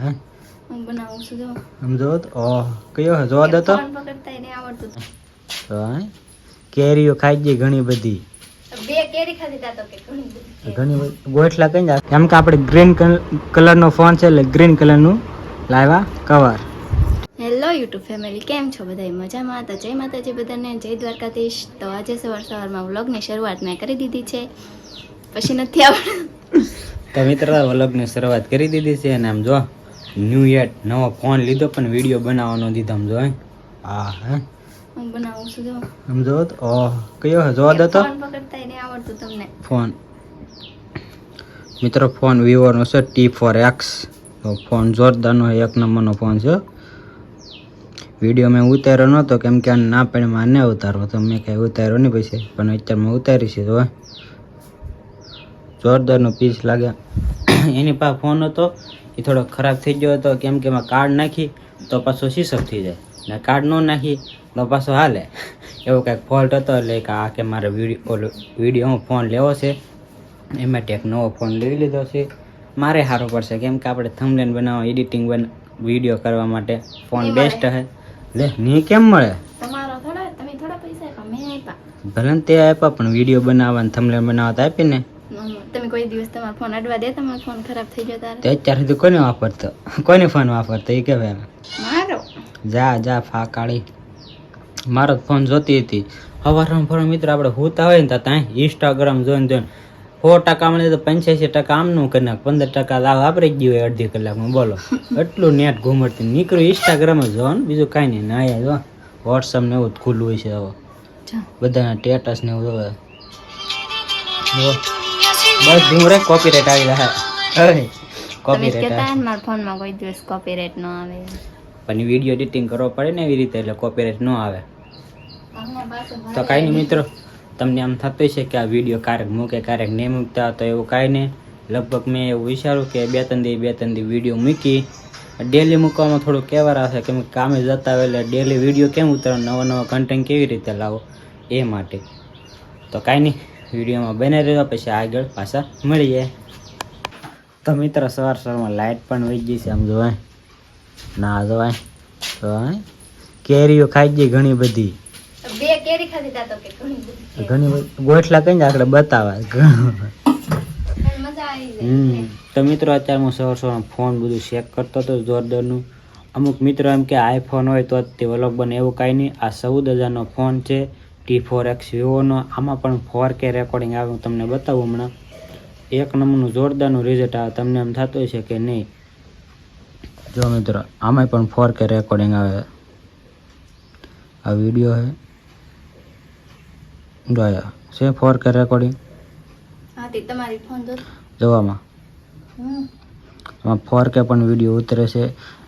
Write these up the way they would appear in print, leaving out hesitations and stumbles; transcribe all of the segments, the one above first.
હે હું બનાવું છું જો સમજો તો કયો હે જોવા દે તો ફોન પકડતા નહીં આવડતું તો કેરીઓ ખાઈ ગઈ ઘણી બધી બે કેરી ખાધી તા તો કે ઘણી બધી ઘણી બધી ગોઠલા કઈ જાય કેમ કે આપણે ગ્રીન કલરનો ફોન છે એટલે ગ્રીન કલરનું લાવ્યા કવર. હેલો યુટ્યુબ ફેમિલી, કેમ છો બધા? મજામાં? તો જય માતાજી બધાને, જય દ્વારકાધીશ. તો આજે સવારમાં વ્લોગની શરૂઆત મેં કરી દીધી છે, પછી નથી આવડતું. તો મિત્રો વ્લોગની શરૂઆત કરી દીધી છે અને આમ જો ન્યૂ યર નવો ફોન લીધો પણ વિડીયો બનાવવાનો દીધો. આમ જો હા હે હું બનાવું છું જો સમજો તો કયો હે જોવા દે તો ફોન પકડતા નહીં આવડતું તમને. ફોન મિત્રો ફોન વિવોનો છે T4X. તો ફોન જોરદારનો એક નંબરનો ફોન છે. વિડીયો મેં ઉતાર્યો નહોતો કેમ કે આને ના પડે મારે ના ઉતારવો, તો મેં કાંઈ ઉતાર્યો નહીં પછી, પણ અત્યારે મેં ઉતારી છે. તો જોરદારનો પીસ લાગ્યા. એની પાસે ફોન હતો એ થોડો ખરાબ થઈ ગયો હતો કેમ કે એમાં કાર્ડ નાખી તો પાછો શીશક થઈ જાય ને કાર્ડ ન નાખી તો પાછો હાલે, એવો કાંઈક ફોલ્ટ હતો. એટલે કે આ કે મારે વિડીયો ફોન લેવો છે, એમાં એક નવો ફોન લઈ લીધો છે. મારે સારું પડશે કેમ કે આપણે થંબનેલ બનાવવા, એડિટિંગ વિડીયો કરવા માટે ફોન બેસ્ટ છે. લે ની કેમ મળે? તમારો થોડા, તમે થોડા પૈસા આપ્યા, મેં આપ્યા. ભલે ને તે આપ્યા પણ વિડીયો બનાવવા થંબનેલ બનાવવા તો આપી ને. તમે કોઈ દિવસ તમારો ફોન અડવા દે, તમારો ફોન ખરાબ થઈ ગયો તારે? તે અત્યાર સુધી કોને વાપરતો, કોને ફોન વાપરતો એ કહેવાય. મારો જા ફા કાઢી. મારો ફોન જોતી હતી હવારમાં ફોન. મિત્ર આપણે હોતા હોય ને ત્યાં ઇન્સ્ટાગ્રામ જોઈને 100% મળે તો 85% આમનું કરી નાખ, 15% લાવ વાપરી જ ગયું હોય અડધી કલાકમાં. બોલો એટલું નેટ ઘૂમડતી નીકળ્યું. ઇન્સ્ટાગ્રામ જ જોવાનું, બીજું કાંઈ નહીં. ના જો વોટ્સઅપ ને એવું જ ખુલ્લું હોય છે. હવે બધાના સ્ટેટસ ને એવું જોવે. બસ ધૂમરે કોપીરાઇટ આવી રહ્યા. કોપીરાઇટ મારા ફોનમાં કોઈ દિવસ કોપીરાઇટ ન આવે, પણ વિડીયો એડિટિંગ કરવો પડે ને એવી રીતે, એટલે કોપીરાઇટ ન આવે. તો કાંઈ નહીં મિત્રો, તમને આમ થતું છે કે આ વિડીયો ક્યારેક મૂકે ક્યારેક નહીં મૂકતા, તો એવું કાંઈ નહીં. લગભગ મેં એવું વિચાર્યું કે બે ત્રણ દી વિડીયો મૂકી. ડેલી મૂકવામાં થોડું કહેવા આવશે કેમ કે કામે જતા હોય એટલે ડેલી વિડીયો કેમ ઉતારો, નવા કન્ટેન્ટ કેવી રીતે લાવો એ માટે. તો કાંઈ નહીં, વિડીયોમાં બને રહ્યો, પછી આગળ પાછા મળી જાય. તો મિત્રો સવારમાં લાઇટ પણ વહી ગઈ છે. આમ જોવાય ના જોવાય તો કેરીઓ ખાઈ ગઈ ઘણી બધી. બે કેરી ખાધી તા તો કે ઘણી બધી ગોઠલા કઈ આગળ બતાવે. મજા આવી જાય. તો મિત્રો અત્યારે હું સવારમાં ફોન બધું ચેક કરતો હતો જોરદારનું. અમુક મિત્રો એમ કે આઈફોન હોય તો તે વ્લોગ બને, એવું કાંઈ નહીં. આ 14,000નો ફોન છે T4X વિવોનો. આમાં પણ 4K રેકોર્ડિંગ આવે, હું તમને બતાવું હમણાં. એક નંબરનું જોરદારનું રિઝલ્ટ આવે. તમને એમ થતું હશે કે નહીં, જો મિત્રો આમાંય પણ 4K રેકોર્ડિંગ આવે. આ વિડીયો છે જોયા છે 4K રેકોર્ડિંગ. હા તે તમારી ફોન જોવામાં આમાં 4K પણ વિડીયો ઉતરે છે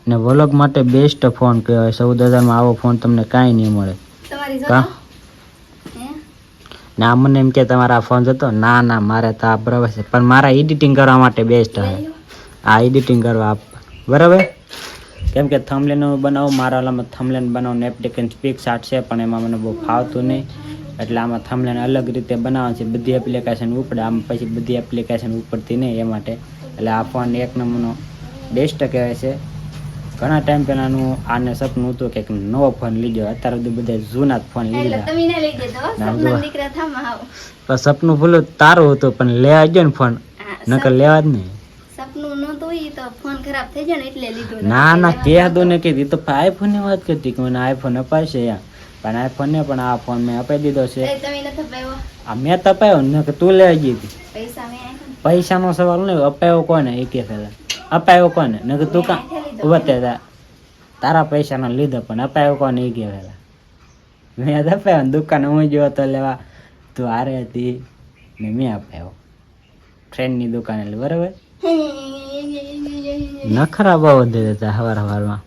ને વ્લોગ માટે બેસ્ટ ફોન કહેવાય. 14,000માં આવો ફોન તમને કાંઈ નહીં મળે. તમારી ના મને એમ કે તમારા ફોન જતો, ના મારે તો આ બરાબર છે, પણ મારા એડિટિંગ કરવા માટે બેસ્ટ છે. આ એડિટિંગ કરવા બરાબર, કેમ કે થંબનેલ બનાવું, મારા ઓલામાં થંબનેલ બનાવવાનું એપ્લિકેશન PicsArt છે પણ એમાં મને બહુ ફાવતું નહીં, એટલે આમાં થંબનેલ અલગ રીતે બનાવવાનું છે. બધી એપ્લિકેશન ઉપડે, આમ પછી બધી એપ્લિકેશન ઉપડતી નહીં, એ માટે. એટલે આ ફોન એક નંબરનો બેસ્ટ કહેવાય છે. ઘણા ટાઈમ પહેલાંનું આને સપનું હતું કે નવો ફોન લીધો, અત્યારે બધું બધા જૂના જ ફોન લીધા. સપનું ભૂલું તારું હતું પણ લેવા ગયો ને ફોન, નકર લેવા જ નહીં. ના કે દો ને કે તો આઈફોન ની વાત કરતી કે મને આઈફોન અપાશે યાર, પણ આઈફોન ને પણ આ ફોન મેં અપાઈ દીધો છે. મેં તો અપાયો ને કે તું લેવા ગઈ હતી. પૈસા નો સવાલ નહીં, અપાયો કોને એ કે પેલા અપાયો કોને ને કે તું કા ઉભા તારા પૈસા નો લીધો પણ અપાયો કોને એ કે પેલા. મેં અપાયો દુકાને હું ગયો તો લેવા, તું હારે હતી ને મેં અપાયો ફ્રેન્ડ ની દુકાને, એટલે બરાબર. નખરા બહુ વધી દેતા હવારમાં.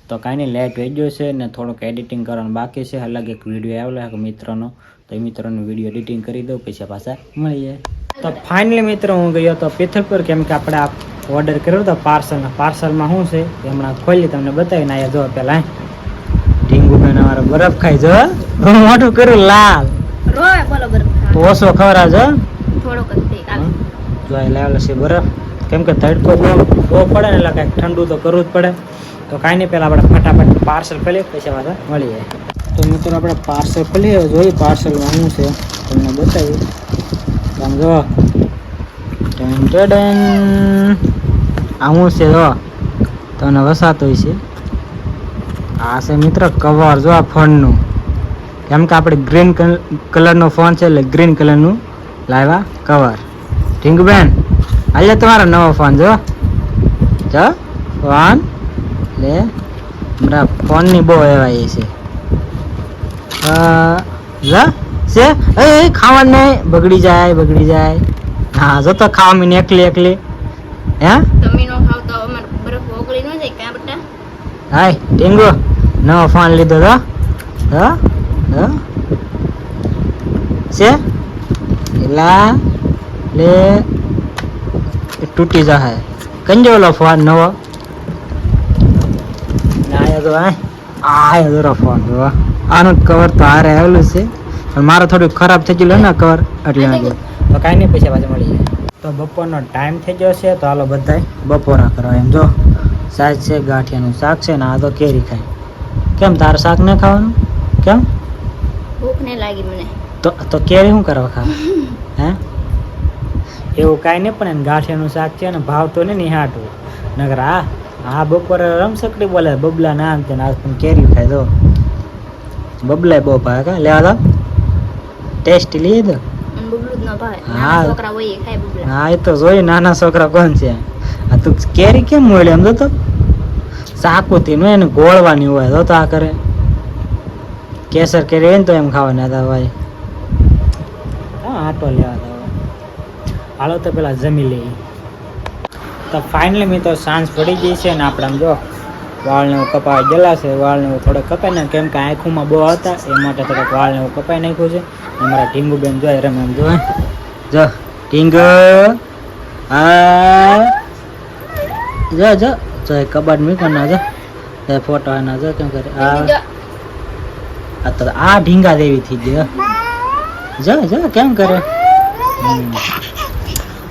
તો કાંઈ નહીં, લેટ વહી ગયો છે ને થોડુંક એડિટિંગ કરવાનું બાકી છે. અલગ એક વિડીયો આવેલો છે મિત્રનો, તો એ મિત્રોનો વિડીયો એડિટિંગ કરી દઉં, પછી પાછા મળી જાય. તો ફાઇનલી મિત્રો હું ગયો તો પિથલપુર, કેમ કે આપણે આ ઓર્ડર કર્યો હતો પાર્સલમાં શું છે હમણાં ખોલી તમને બતાવીને આવ્યા. જો પેલા ડીંગુ બેન અમારો બરફ ખાઈ જો મોટું કર્યું લાલ ઓછો ખવડાવજો. જો લાવેલો છે બરફ. કેમ કે તડકો બહુ પડે ને એટલે કાંઈક ઠંડુ તો કરવું જ પડે. તો કાંઈ નહીં, પહેલાં આપણે ફટાફટ પાર્સલ ખોલીએ પછી પાછા મળી જાય. તો મિત્રો આપણે પાર્સલ ખોલીએ, જોઈએ પાર્સલમાં શું છે તમને બતાવ્યું. આમ જો આ શું છે જો તમને વસાતો છે. આ છે મિત્ર કવર જો આ ફોનનું. કેમ કે આપણે ગ્રીન કલરનો ફોન છે એટલે ગ્રીન કલરનું લાવ્યા કવર. ઢીંગુબેન હાલે તમારો નવો ફોન જો ફોન લે. મારા ફોનની બહુ એવાય છે. ખાવાનું નહીં, બગડી જાય. હા જો તો ખાવા મીને એકલી હે તમે નો ખાવ તો અમાર બરફ ઓગળી ન જાય કા બટા? હાય ઢીંગુ નવો ફોન લીધો તો છે એલા લે તૂટી જાય. કંજો ઓલો ફોન નવો આયો ફોન જો આનું કવર તો હારે આવેલું છે પણ મારો થોડું ખરાબ થઈ ગયું ને કવર એટલે તો કાંઈ નહીં પૈસા પાછા મળી જાય. તો બપોરનો ટાઈમ થઈ ગયો છે તો હાલો બધાય બપોરા કરવા. એમ જો શાક છે, ગાંઠિયાનું શાક છે ને આ તો કેરી ખાય. કેમ તારે શાક ન ખાવાનું? કેમ ભૂખ ને લાગી મને તો કેરી શું કરવા ખાવા હે? એવું કાંઈ નહીં, પણ એને ગાંઠિયાનું શાક છે ને ભાવ તો નહીં હાટું નગર આ બપોરે રમસકડી બોલે બબલા ના આમ તેને આજ પણ કેરી ખાય દો. બબલાય બહુ ભાવે કા લેવા દો ટેસ્ટ લઈ દો. હા એ તો જોઈ નાના છોકરા કોણ છે. આ તું કેરી કેમ મળે એમ તો સાકુથી નું એને ગોળવાની હોય તો આ કરે. કેસર કેરી હોય ને તો એમ ખાવાની હતા ભાઈ. હા આટો લેવા દો. હાલો તો પેલા જમી લઈએ. તો ફાઇનલી મેં તો સાંજ પડી ગઈ છે ને આપણે આમ જો વાળને એવું કપાઈ ગયેલા છે. વાળને એવું થોડોક કપાઈ ને કેમ કે આંખોમાં બહુ હતા એ માટે થોડોક વાળને એવું કપાઈ નાખ્યું છે. અમારા ઢીંગુબેન જોઈ રમે એમ જોવે જો ઢીંગુ જો એ કબાટ મૂક્યો ના જો એ ફોટો એના જો કેમ કરે આ ઢીંગા દેવી થઈ ગઈ જો કેમ કરે.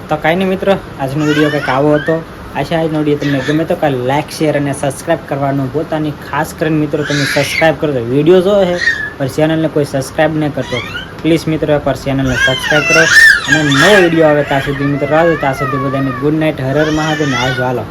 તો કાંઈ નહીં મિત્રો, આજનો વિડીયો કંઈક આવો હતો. આશા આજનો વિડીયો તમને ગમે તો કાંઈ લાઇક શેર અને સબસ્ક્રાઈબ કરવાનું પોતાની ખાસ કરીને મિત્રો તમે સબસ્ક્રાઈબ કરો. તો વિડીયો જો છે પણ ચેનલને કોઈ સબસ્ક્રાઈબ નહીં કરતો પ્લીઝ મિત્રો એકવાર ચેનલને સબસ્ક્રાઈબ કરો. અને નવો વિડીયો આવે ત્યાં સુધી મિત્રો રાહ ત્યાં સુધી બધાને ગુડ નાઇટ, હર હર મહાદેવ ને આવજો હાલો.